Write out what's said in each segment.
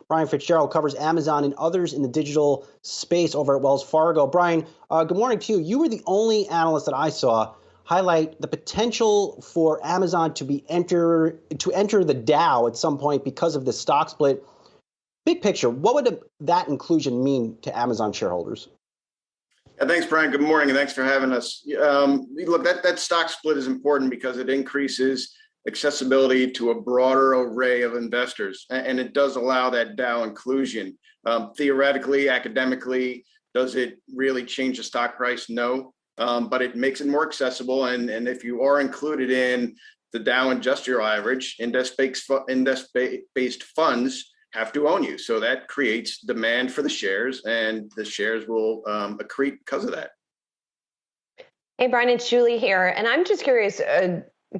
Brian Fitzgerald covers Amazon and others in the digital space over at Wells Fargo. Brian, good morning to you. You were the only analyst that I saw highlight the potential for Amazon to enter the Dow at some point because of the stock split. Big picture, what would that inclusion mean to Amazon shareholders? Thanks, Brian. Good morning, and thanks for having us. Look, that stock split is important because it increases accessibility to a broader array of investors, and it does allow that Dow inclusion. Theoretically, academically, does it really change the stock price? No, but it makes it more accessible. And if you are included in the Dow Industrial Average, index-based funds have to own you. So that creates demand for the shares, and the shares will accrete because of that. Hey, Brian, it's Julie here. And I'm just curious,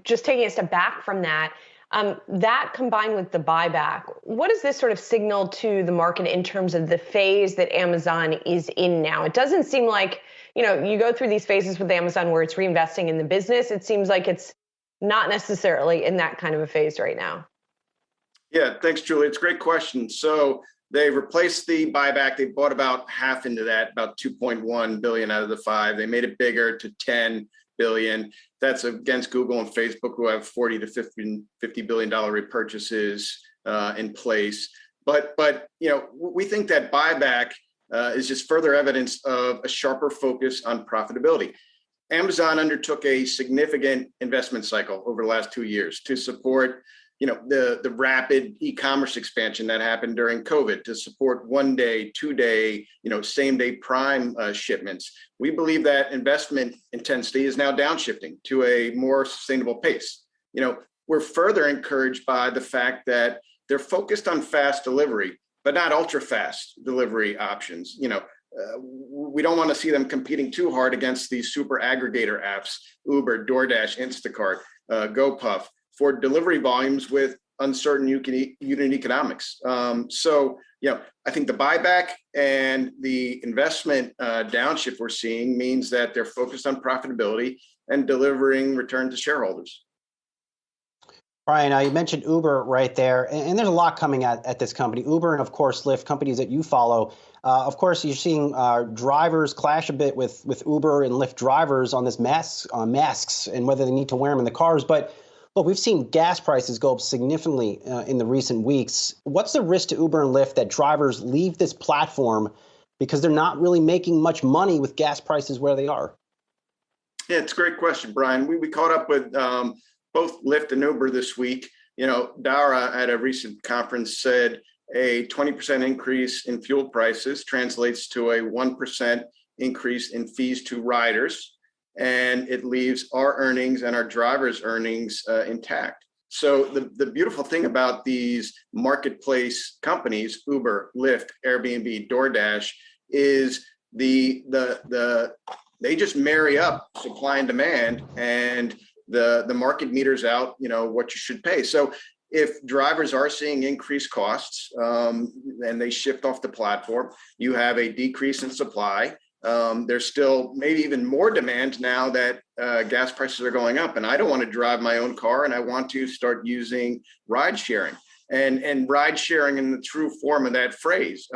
just taking a step back from that, that combined with the buyback, what does this sort of signal to the market in terms of the phase that Amazon is in now? It doesn't seem like, you go through these phases with Amazon where it's reinvesting in the business. It seems like it's not necessarily in that kind of a phase right now. Yeah, thanks, Julie. It's a great question. So they replaced the buyback. They bought about half into that, about 2.1 billion out of the 5. They made it bigger to 10 billion. That's against Google and Facebook, who have 40 to $50 billion repurchases in place. But we think that buyback is just further evidence of a sharper focus on profitability. Amazon undertook a significant investment cycle over the last 2 years to support the rapid e-commerce expansion that happened during COVID, to support 1 day, 2 day, same day prime shipments. We believe that investment intensity is now downshifting to a more sustainable pace. We're further encouraged by the fact that they're focused on fast delivery, but not ultra fast delivery options. We don't want to see them competing too hard against these super aggregator apps, Uber, DoorDash, Instacart, GoPuff, for delivery volumes with uncertain unit economics. I think the buyback and the investment downshift we're seeing means that they're focused on profitability and delivering return to shareholders. Brian, you mentioned Uber right there, and there's a lot coming at this company. Uber and, of course, Lyft, companies that you follow. Of course, you're seeing drivers clash a bit with Uber and Lyft drivers on this masks and whether they need to wear them in the cars. But look, we've seen gas prices go up significantly in the recent weeks. What's the risk to Uber and Lyft that drivers leave this platform because they're not really making much money with gas prices where they are? Yeah, it's a great question, Brian. We caught up with both Lyft and Uber this week. Dara at a recent conference said a 20% increase in fuel prices translates to a 1% increase in fees to riders, and it leaves our earnings and our drivers' earnings intact. So the beautiful thing about these marketplace companies, Uber, Lyft, Airbnb, DoorDash, is they just marry up supply and demand, and the market meters out what you should pay. So if drivers are seeing increased costs and they shift off the platform, you have a decrease in supply. There's still maybe even more demand now that gas prices are going up, and I don't want to drive my own car, and I want to start using ride sharing and ride sharing in the true form of that phrase.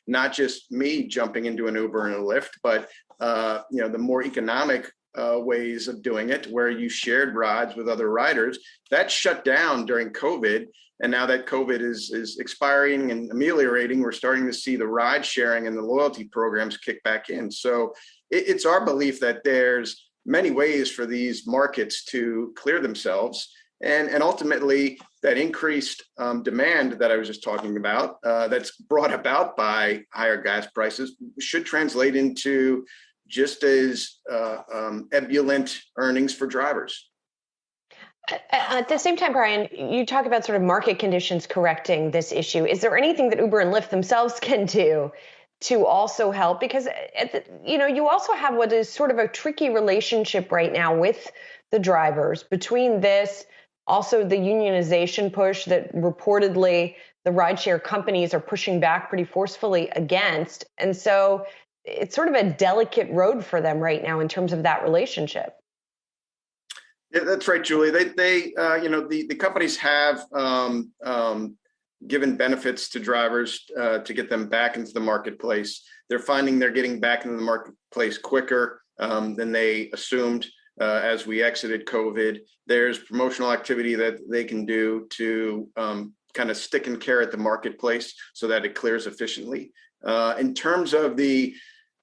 Not just me jumping into an Uber and a Lyft, but the more economic ways of doing it, where you shared rides with other riders. That shut down during COVID. And now that COVID is expiring and ameliorating, we're starting to see the ride sharing and the loyalty programs kick back in. So it's our belief that there's many ways for these markets to clear themselves. And ultimately, that increased demand that I was just talking about, that's brought about by higher gas prices, should translate into just as ebullient earnings for drivers. At the same time, Brian, you talk about sort of market conditions correcting this issue. Is there anything that Uber and Lyft themselves can do to also help? Because, you also have what is sort of a tricky relationship right now with the drivers between this, also the unionization push that reportedly the rideshare companies are pushing back pretty forcefully against. And so it's sort of a delicate road for them right now in terms of that relationship. Yeah, that's right, Julie. The companies have given benefits to drivers to get them back into the marketplace. They're finding they're getting back into the marketplace quicker than they assumed as we exited COVID. There's promotional activity that they can do to kind of stick and carrot the marketplace so that it clears efficiently. In terms of the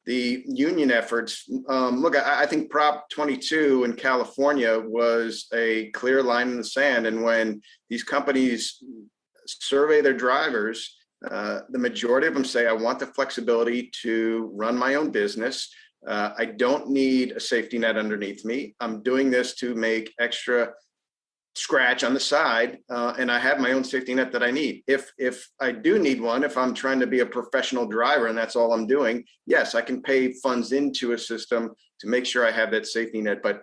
union efforts, look, I think Prop 22 in California was a clear line in the sand. And when these companies survey their drivers, the majority of them say, I want the flexibility to run my own business. I don't need a safety net underneath me. I'm doing this to make extra scratch on the side, and I have my own safety net that I need. If I do need one, if I'm trying to be a professional driver and that's all I'm doing, yes, I can pay funds into a system to make sure I have that safety net. But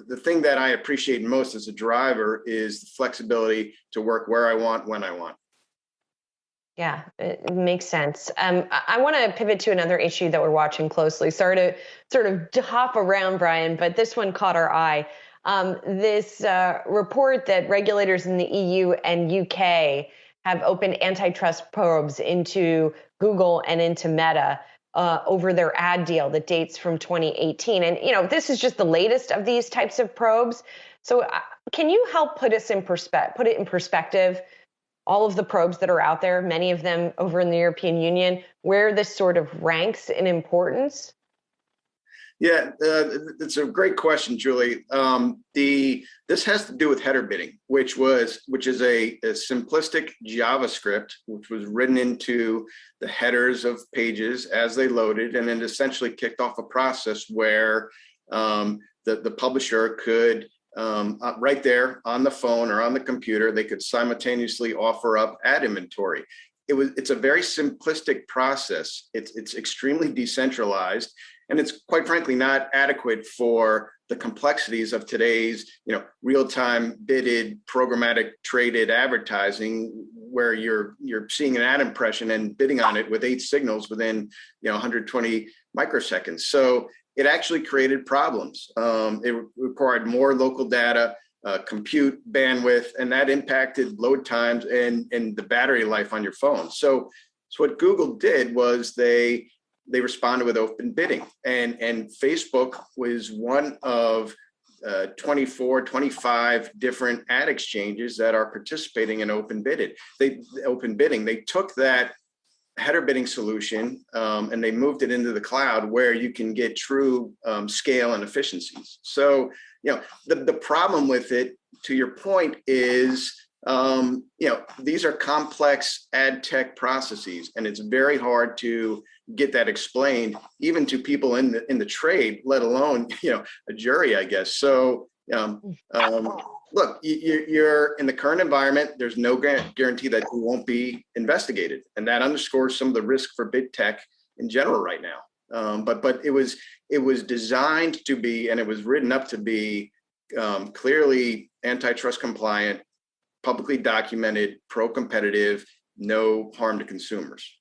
the thing that I appreciate most as a driver is the flexibility to work where I want, when I want. Yeah, it makes sense. I want to pivot to another issue that we're watching closely. Sorry to sort of hop around, Brian, but this one caught our eye. This report that regulators in the EU and UK have opened antitrust probes into Google and into Meta over their ad deal that dates from 2018. And, this is just the latest of these types of probes. So can you help put it in perspective, all of the probes that are out there, many of them over in the European Union, where this sort of ranks in importance? Yeah, it's a great question, Julie. This has to do with header bidding, which is a simplistic JavaScript, which was written into the headers of pages as they loaded, and then essentially kicked off a process where the publisher could, right there on the phone or on the computer, they could simultaneously offer up ad inventory. It's a very simplistic process. It's extremely decentralized. And it's quite frankly not adequate for the complexities of today's, real-time bidded, programmatic traded advertising, where you're seeing an ad impression and bidding on it with 8 signals within 120 microseconds. So it actually created problems. It required more local data, compute bandwidth, and that impacted load times and the battery life on your phone. So what Google did was they responded with open bidding, and Facebook was one of 24, 25 different ad exchanges that are participating in open bidding. They took that header bidding solution and they moved it into the cloud, where you can get true scale and efficiencies. So, the problem with it, to your point, is these are complex ad tech processes, and it's very hard to get that explained even to people in the trade, let alone a jury, I guess. So look, you're in the current environment. There's no guarantee that it won't be investigated, and that underscores some of the risk for big tech in general right now. But it was designed to be, and it was written up to be clearly antitrust compliant, publicly documented, pro-competitive, no harm to consumers.